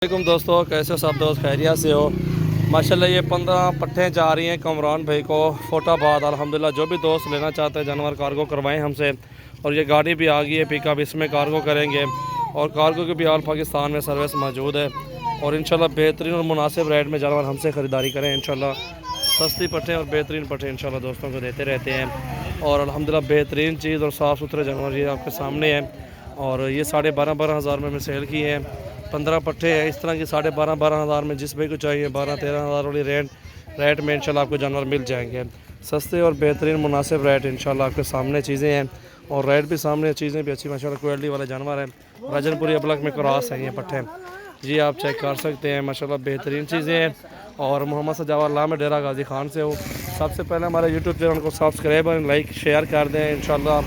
वालेकुम दोस्तों, कैसे हो सब दोस्त? खैरियत से हो? माशाल्लाह ये 15 पट्ठें जा रही हैं कमरान भाई को फोटाबाद। अल्हम्दुलिल्लाह जो भी दोस्त लेना चाहते हैं जानवर कार्गो करवाएं हमसे। और ये गाड़ी भी आ गई है पिकअप, इसमें कार्गो करेंगे और कार्गो की भी ऑल पाकिस्तान में सर्विस मौजूद है। और इंशाल्लाह बेहतरीन और मुनासिब रेट में जानवर हमसे ख़रीदारी करें। इंशाल्लाह सस्ती पट्ठें और बेहतरीन पट्ठें इंशाल्लाह दोस्तों को देते रहते हैं। और अल्हम्दुलिल्लाह बेहतरीन चीज़ और साफ़ सुथरे जानवर ये आपके सामने हैं। और ये 12,500 हज़ार में सेल किए हैं। 15 पट्ठे हैं इस तरह की 12,500 हज़ार में। जिस भाई को चाहिए 12-13 हज़ार वाली रेट में इंशाल्लाह आपको जानवर मिल जाएंगे। सस्ते और बेहतरीन मुनासिब रेट इंशाल्लाह आपके सामने चीज़ें हैं। और रेट भी सामने, चीज़ें भी अच्छी माशाल्लाह क्वालिटी वाले जानवर हैं। रजनपुरी अबलक में क्रॉस हैं ये पट्ठे जी, आप चेक कर सकते हैं। माशाल्लाह बेहतरीन चीज़ें हैं। और मोहम्मद सजावर लाम डेरा गाजी खान से हो। सबसे पहले हमारे यूट्यूब चैनल को सब्सक्राइब और लाइक शेयर कर दें। इंशाल्लाह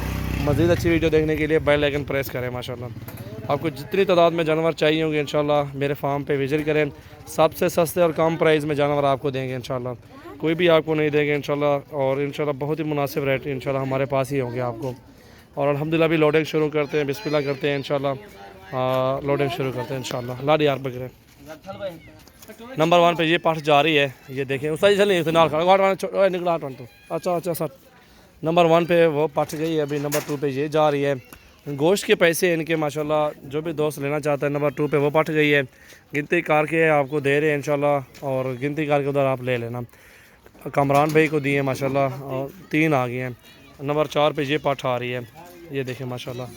मज़ीद अच्छी वीडियो देखने के लिए बेल आइकन प्रेस करें। माशाल्लाह आपको जितनी तादाद में जानवर चाहिए होंगे इंशाल्लाह मेरे फार्म पे विज़िट करें। सबसे सस्ते और कम प्राइस में जानवर आपको देंगे इंशाल्लाह, कोई भी आपको नहीं देंगे इंशाल्लाह। और इंशाल्लाह बहुत ही मुनासिब रेट इंशाल्लाह हमारे पास ही होंगे आपको। और अल्हम्दुलिल्लाह भी लोडिंग शुरू करते हैं, बिस्मिल्लाह करते हैं इंशाल्लाह। लोडिंग शुरू करते हैं इंशाल्लाह। लाडी यार बकरे नंबर 1 पे ये पाठ जा रही है, ये देखें उस निकला तो अच्छा सर। नंबर 1 पे वो पट गई है, अभी नंबर 2 पे ये जा रही है। गोश्त के पैसे इनके माशाल्लाह जो भी दोस्त लेना चाहता है नंबर 2 पे वो पट गई है। गिनती करके आपको दे रहे हैं इंशाल्लाह। और गिनती करके उधर आप ले लेना। कमरान भाई को दिए माशाल्लाह और 3 आ गए हैं। नंबर 4 पे ये पट आ रही है, ये देखें माशाल्लाह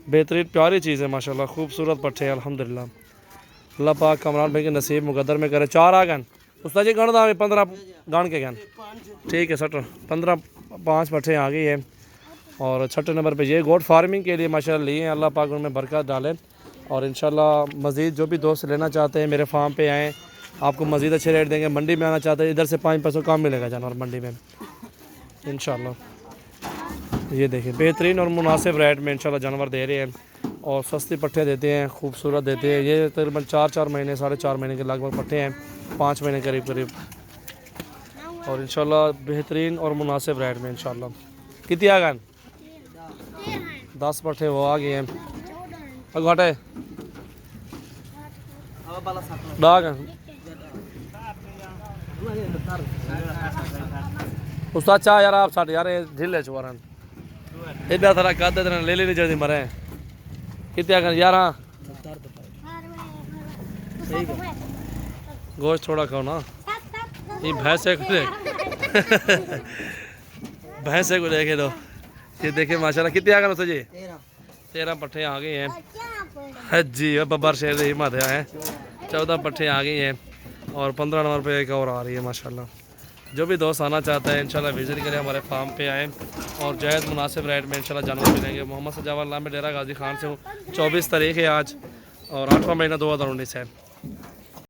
बेहतरीन प्यारी चीज़ है माशाल्लाह, खूबसूरत पट्टे हैं अल्हम्दुलिल्लाह। अल्लाह पाक कमरान भाई के नसीब मुकद्दर में करे। 4 आ गन उस्ताद जी गण दावे 15 गण के गन ठीक है सटर 15 5 पट्ठे आ गई है। और छठे नंबर पे ये गोट फार्मिंग के लिए माशाल्लाह लिए हैं। अल्लाह पाक उनमें बरकत डालें। और इंशाल्लाह मज़ीद जो भी दोस्त लेना चाहते हैं मेरे फार्म पे आएँ, आपको मज़ीद अच्छे रेट देंगे। मंडी में आना चाहते हैं इधर से 5 पैसों कम मिलेगा जानवर मंडी में इंशाल्लाह। ये देखिए बेहतरीन और मुनासिब रेट में इंशाल्लाह जानवर दे रहे हैं। और सस्ती पट्ठे देते हैं, खूबसूरत देते हैं। ये तकरीबन 4-4 महीने 4.5 महीने के लगभग पट्ठे हैं, 5 महीने करीब। और इंशाल्लाह बेहतरीन और मुनासिब रेट में इंशाल्लाह। कितनी आ गए? 10 पट्ठे वो आ गए हैं। घटे उस्ताद चाह यार आप साठ यार ढीले चुवारन इधर थोड़ा कर देते ले ले जल्दी मरे। कितने आ गए 11? गोश्त थोड़ा खाओ ना, ये भैंसे को भैंसे को देखे दो। ये देखे माशाल्लाह कितने आ गए जी? 13 पट्ठे आ गए हैं जी। बब्बर शेर की हिम्मत है। 14 पट्ठे आ गई हैं। और 15 नंबर पे एक और आ रही है माशाल्लाह। जो भी दोस्त आना चाहता है इंशाल्लाह विज़िट करें, हमारे फार्म पे आएँ। और जायज़ मुनासिब रेट में इंशाल्लाह जानवर मिलेंगे। मोहम्मद सजावर लाम डेरा गाजी खान से हूँ। 24 तारीख़ है आज और 8वां महीना 2019 है।